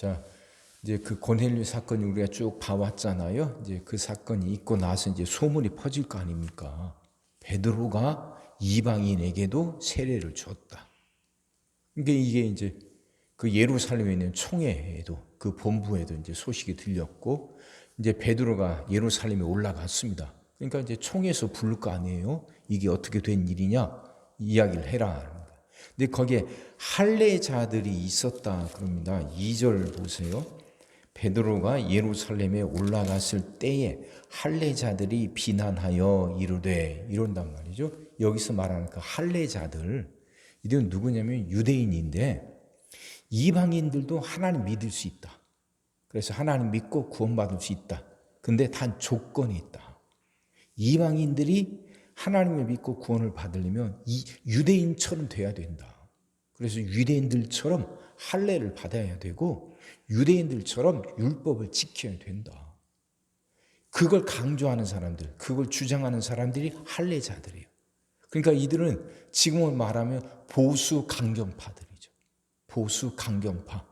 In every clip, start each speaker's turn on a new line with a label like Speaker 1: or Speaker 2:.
Speaker 1: 자, 이제 그 고넬료 사건이 우리가 쭉 봐왔잖아요. 이제 그 사건이 있고 나서 이제 소문이 퍼질 거 아닙니까? 베드로가 이방인에게도 세례를 줬다. 이게 이제 그 예루살렘에 있는 총회에도 그 본부에도 이제 소식이 들렸고 이제 베드로가 예루살렘에 올라갔습니다. 그러니까 이제 총회에서 부를 거 아니에요. 이게 어떻게 된 일이냐 이야기를 해라. 근데 거기에 할례자들이 있었다 그럽니다. 2절 보세요. 베드로가 예루살렘에 올라갔을 때에 할례자들이 비난하여 이르되 이런단 말이죠. 여기서 말하는 그 할례자들 이들은 누구냐면 유대인인데 이방인들도 하나님 믿을 수 있다. 그래서 하나님 믿고 구원받을 수 있다. 근데 단 조건이 있다. 이방인들이 하나님을 믿고 구원을 받으려면 이 유대인처럼 돼야 된다. 그래서 유대인들처럼 할례를 받아야 되고 유대인들처럼 율법을 지켜야 된다. 그걸 강조하는 사람들, 그걸 주장하는 사람들이 할례자들이에요. 그러니까 이들은 지금은 말하면 보수 강경파들이죠. 보수 강경파.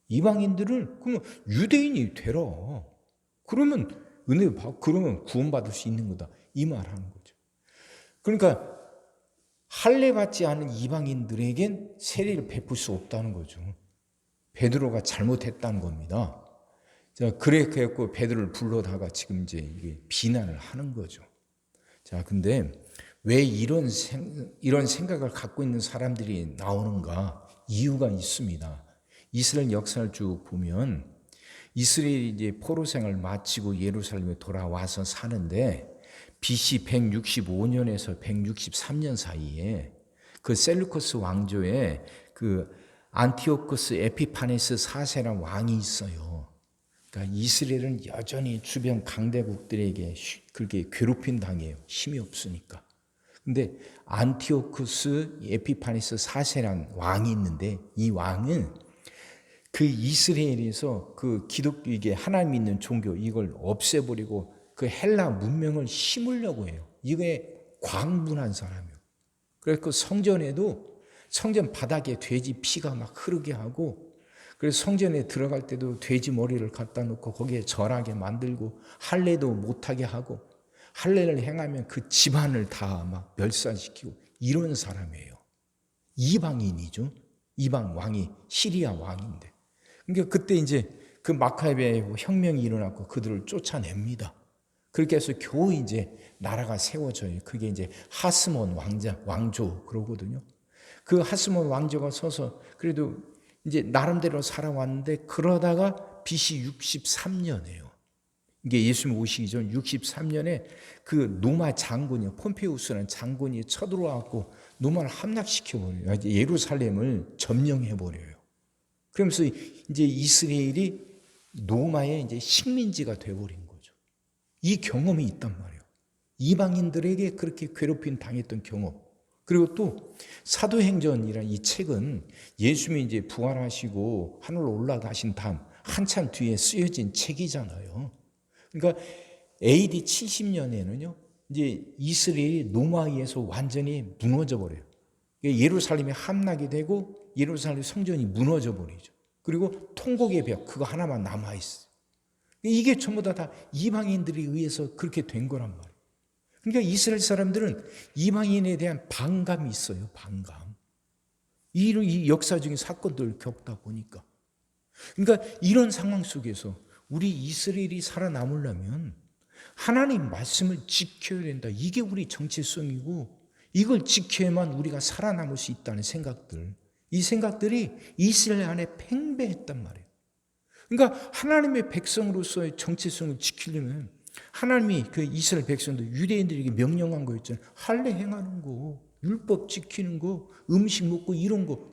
Speaker 1: 이방인들은 그러면 유대인이 되라. 그러면 은혜 받고 그러면 구원받을 수 있는 거다. 이 말하는 거죠. 그러니까 할례 받지 않은 이방인들에겐 세례를 베풀 수 없다는 거죠. 베드로가 잘못했다는 겁니다. 자, 그래갖고 베드로를 불러다가 지금 이제 이게 비난을 하는 거죠. 자, 근데 왜 이런 생각을 갖고 있는 사람들이 나오는가? 이유가 있습니다. 이스라엘 역사를 쭉 보면 이스라엘이 이제 포로 생활을 마치고 예루살렘에 돌아와서 사는데 BC 165년에서 163년 사이에 그 셀루커스 왕조에 그 안티오쿠스 에피파네스 4세라는 왕이 있어요. 그러니까 이스라엘은 여전히 주변 강대국들에게 그렇게 괴롭힘 당해요. 힘이 없으니까. 근데 안티오쿠스 에피파네스 4세라는 왕이 있는데 이 왕은 그 이스라엘에서 그 기독교 이게 하나님 믿는 종교 이걸 없애버리고 그 헬라 문명을 심으려고 해요. 이게 광분한 사람이에요. 그래서 그 성전에도 성전 바닥에 돼지 피가 막 흐르게 하고 그래서 성전에 들어갈 때도 돼지 머리를 갖다 놓고 거기에 절하게 만들고 할례도 못하게 하고 할례를 행하면 그 집안을 다 막 멸살시키고 이런 사람이에요. 이방인이죠. 이방 왕이 시리아 왕인데. 그러니까 그때 이제 그 마카베 혁명이 일어났고 그들을 쫓아냅니다. 그렇게 해서 겨우 이제 나라가 세워져요. 그게 이제 하스몬 왕조 그러거든요. 그 하스몬 왕조가 서서 그래도 이제 나름대로 살아왔는데 그러다가 BC 63년이에요. 이게 예수님 오시기 전 63년에 그 노마 장군이 폼페우스라는 장군이 쳐들어와갖고 노마를 함락시켜버려요. 예루살렘을 점령해버려요. 그러면서 이제 이스라엘이 노마의 이제 식민지가 돼버린 거죠. 이 경험이 있단 말이에요. 이방인들에게 그렇게 괴롭힘 당했던 경험. 그리고 또 사도행전이라는 이 책은 예수님이 이제 부활하시고 하늘로 올라가신 다음 한참 뒤에 쓰여진 책이잖아요. 그러니까 AD 70년에는요, 이제 이스라엘이 노마에서 완전히 무너져 버려요. 예루살렘이 함락이 되고 예루살렘 성전이 무너져 버리죠. 그리고 통곡의 벽 그거 하나만 남아 있어요. 이게 전부 다 이방인들에 의해서 그렇게 된 거란 말이에요. 그러니까 이스라엘 사람들은 이방인에 대한 반감이 있어요. 반감. 이 역사적인 사건들을 겪다 보니까. 그러니까 이런 상황 속에서 우리 이스라엘이 살아남으려면 하나님 말씀을 지켜야 된다. 이게 우리 정체성이고 이걸 지켜야만 우리가 살아남을 수 있다는 생각들. 이 생각들이 이스라엘 안에 팽배했단 말이에요. 그러니까 하나님의 백성으로서의 정체성을 지키려면 하나님이 그 이스라엘 백성들 유대인들에게 명령한 거 있잖아요. 할례 행하는 거, 율법 지키는 거, 음식 먹고 이런 거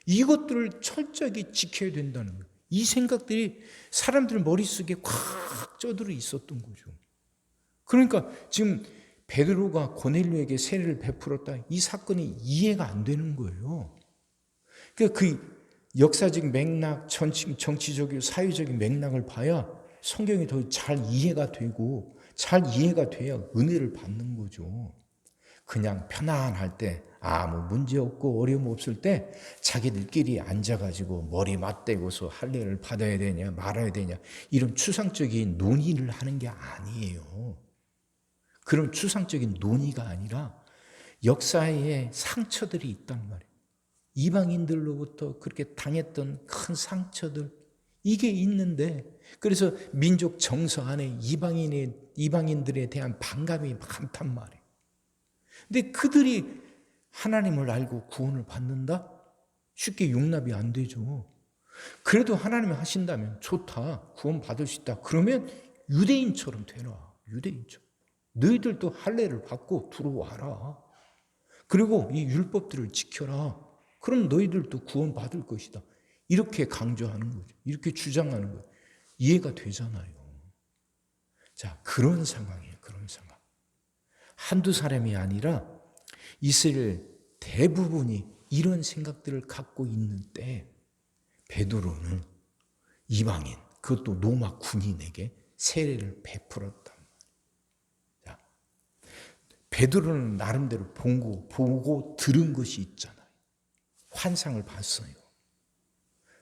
Speaker 1: 이것들을 철저하게 지켜야 된다는 거예요. 이 생각들이 사람들 머릿속에 꽉 쪄들어 있었던 거죠. 그러니까 지금 베드로가 고넬료에게 세례를 베풀었다. 이 사건이 이해가 안 되는 거예요. 그러니까 그 역사적인 맥락, 정치적이고 사회적인 맥락을 봐야 성경이 더 잘 이해가 되고 잘 이해가 돼야 은혜를 받는 거죠. 그냥 편안할 때, 아무 문제 없고 어려움 없을 때 자기들끼리 앉아가지고 머리 맞대고서 할례를 받아야 되냐 말아야 되냐 이런 추상적인 논의를 하는 게 아니에요. 그런 추상적인 논의가 아니라 역사에 상처들이 있단 말이에요. 이방인들로부터 그렇게 당했던 큰 상처들, 이게 있는데, 그래서 민족 정서 안에 이방인들에 대한 반감이 많단 말이에요. 근데 그들이 하나님을 알고 구원을 받는다? 쉽게 용납이 안 되죠. 그래도 하나님이 하신다면 좋다, 구원 받을 수 있다. 그러면 유대인처럼 되라, 유대인처럼. 너희들도 할례를 받고 들어와라. 그리고 이 율법들을 지켜라. 그럼 너희들도 구원 받을 것이다. 이렇게 강조하는 거죠. 이렇게 주장하는 거예요. 이해가 되잖아요. 자, 그런 상황이에요. 그런 상황. 한두 사람이 아니라 이스라엘 대부분이 이런 생각들을 갖고 있는 때 베드로는 이방인, 그것도 로마 군인에게 세례를 베풀었단 말이에요. 자, 베드로는 나름대로 보고 들은 것이 있잖아요. 환상을 봤어요.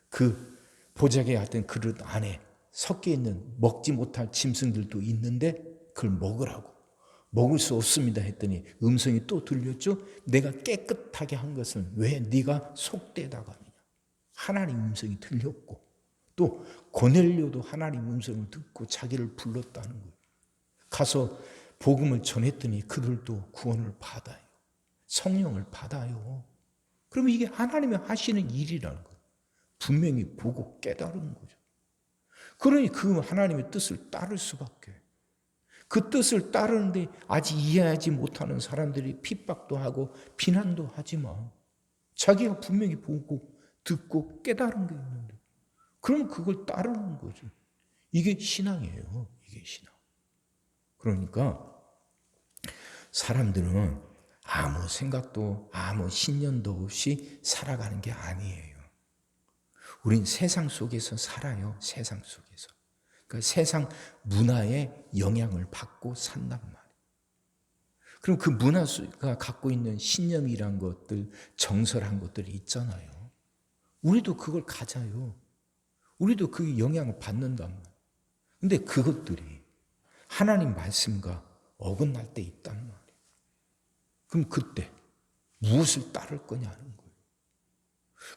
Speaker 1: 그 보자기에 하여튼 그릇 안에 섞여 있는 먹지 못할 짐승들도 있는데 그걸 먹으라고. 먹을 수 없습니다 했더니 음성이 또 들렸죠. 내가 깨끗하게 한 것은 왜 네가 속되다가 하느냐. 하나님 음성이 들렸고 또 고넬료도 하나님 음성을 듣고 자기를 불렀다는 거예요. 가서 복음을 전했더니 그들도 구원을 받아요. 성령을 받아요. 그러면 이게 하나님이 하시는 일이라는 거예요. 분명히 보고 깨달은 거죠. 그러니 그 하나님의 뜻을 따를 수밖에. 그 뜻을 따르는데 아직 이해하지 못하는 사람들이 핍박도 하고 비난도 하지만 자기가 분명히 보고 듣고 깨달은 게 있는데 그럼 그걸 따르는 거죠. 이게 신앙이에요. 이게 신앙. 그러니까 사람들은 아무 생각도 아무 신념도 없이 살아가는 게 아니에요. 우린 세상 속에서 살아요. 세상 속에서. 그러니까 세상 문화의 영향을 받고 산단 말이에요. 그럼 그 문화가 갖고 있는 신념이란 것들, 정설한 것들이 있잖아요. 우리도 그걸 가져요. 우리도 그 영향을 받는단 말이에요. 근데 그것들이 하나님 말씀과 어긋날 때 있단 말이에요. 그럼 그때 무엇을 따를 거냐는 거예요.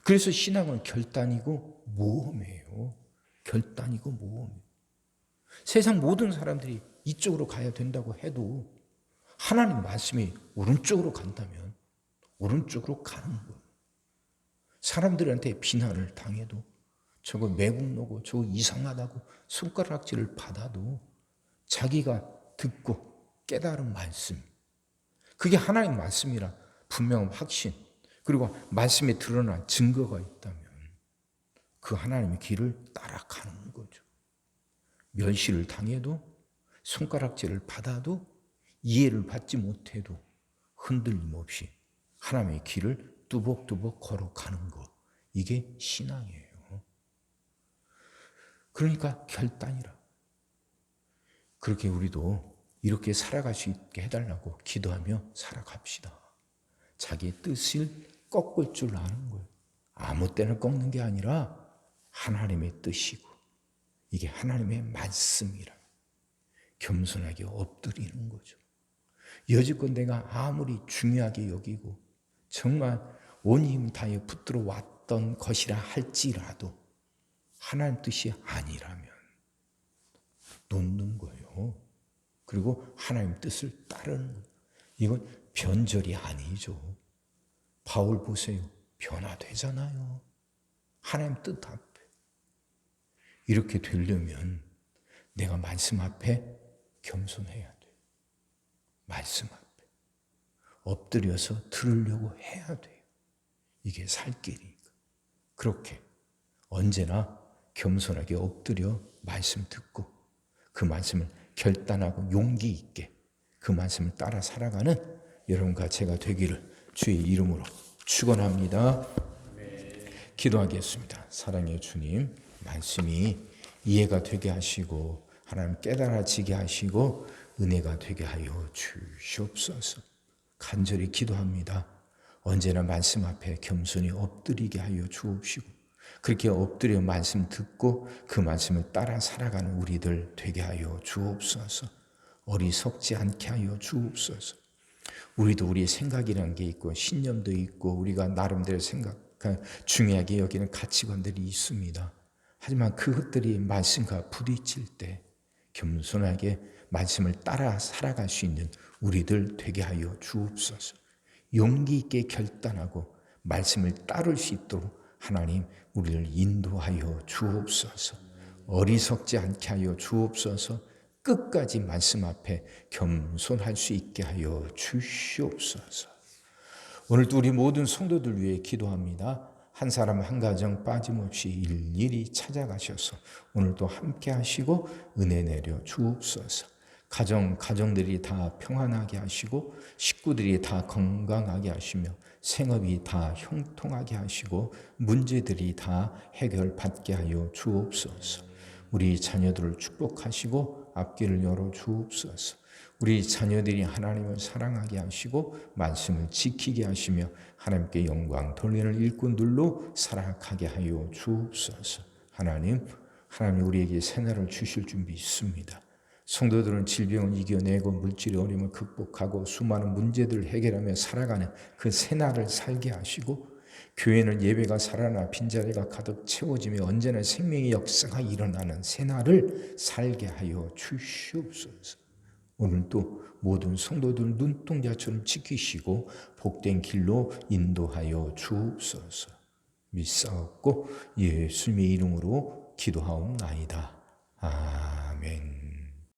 Speaker 1: 그래서 신앙은 결단이고 모험이에요. 결단이고 모험이에요. 세상 모든 사람들이 이쪽으로 가야 된다고 해도 하나님 말씀이 오른쪽으로 간다면 오른쪽으로 가는 거예요. 사람들한테 비난을 당해도 저거 매국노고 저거 이상하다고 손가락질을 받아도 자기가 듣고 깨달은 말씀, 그게 하나님 말씀이라 분명한 확신, 그리고 말씀에 드러난 증거가 있다면 그 하나님의 길을 따라가는 거죠. 멸시를 당해도 손가락질을 받아도 이해를 받지 못해도 흔들림 없이 하나님의 길을 뚜벅뚜벅 걸어가는 것, 이게 신앙이에요. 그러니까 결단이라. 그렇게 우리도 이렇게 살아갈 수 있게 해달라고 기도하며 살아갑시다. 자기의 뜻을 꺾을 줄 아는 거예요. 아무 때나 꺾는 게 아니라 하나님의 뜻이고 이게 하나님의 말씀이라. 겸손하게 엎드리는 거죠. 여지껏 내가 아무리 중요하게 여기고 정말 온 힘 다해 붙들어 왔던 것이라 할지라도 하나님 뜻이 아니라면 놓는 거예요. 그리고 하나님 뜻을 따르는 거예요. 이건 변절이 아니죠. 바울 보세요. 변화되잖아요. 하나님 뜻 앞에. 이렇게 되려면 내가 말씀 앞에 겸손해야 돼요. 말씀 앞에. 엎드려서 들으려고 해야 돼요. 이게 살 길이니까. 그렇게 언제나 겸손하게 엎드려 말씀 듣고 그 말씀을 결단하고 용기 있게 그 말씀을 따라 살아가는 여러분과 제가 되기를 주의 이름으로 축원합니다. 기도하겠습니다. 사랑의 주님, 말씀이 이해가 되게 하시고 하나님 깨달아지게 하시고 은혜가 되게 하여 주시옵소서. 간절히 기도합니다. 언제나 말씀 앞에 겸손히 엎드리게 하여 주옵시고 그렇게 엎드려 말씀 듣고 그 말씀을 따라 살아가는 우리들 되게 하여 주옵소서. 어리석지 않게 하여 주옵소서. 우리도 우리의 생각이라는 게 있고 신념도 있고 우리가 나름대로 중요하게 여기는 가치관들이 있습니다. 하지만 그것들이 말씀과 부딪힐 때 겸손하게 말씀을 따라 살아갈 수 있는 우리들 되게 하여 주옵소서. 용기 있게 결단하고 말씀을 따를 수 있도록 하나님 우리를 인도하여 주옵소서. 어리석지 않게 하여 주옵소서. 끝까지 말씀 앞에 겸손할 수 있게 하여 주시옵소서. 오늘도 우리 모든 성도들 위해 기도합니다. 한 사람 한 가정 빠짐없이 일일이 찾아가셔서 오늘도 함께 하시고 은혜 내려 주옵소서. 가정들이 다 평안하게 하시고 식구들이 다 건강하게 하시며 생업이 다 형통하게 하시고 문제들이 다 해결받게 하여 주옵소서. 우리 자녀들을 축복하시고 앞길을 열어 주옵소서. 우리 자녀들이 하나님을 사랑하게 하시고 말씀을 지키게 하시며 하나님께 영광 돌리는 일꾼들로 살아가게 하여 주옵소서. 하나님 우리에게 새날을 주실 준비 있습니다. 성도들은 질병을 이겨내고 물질의 어려움을 극복하고 수많은 문제들을 해결하며 살아가는 그 새날을 살게 하시고 교회는 예배가 살아나 빈자리가 가득 채워지며 언제나 생명의 역사가 일어나는 새날을 살게 하여 주시옵소서. 오늘도 모든 성도들 눈동자처럼 지키시고 복된 길로 인도하여 주옵소서. 믿사옵고 예수님의 이름으로 기도하옵나이다. 아멘.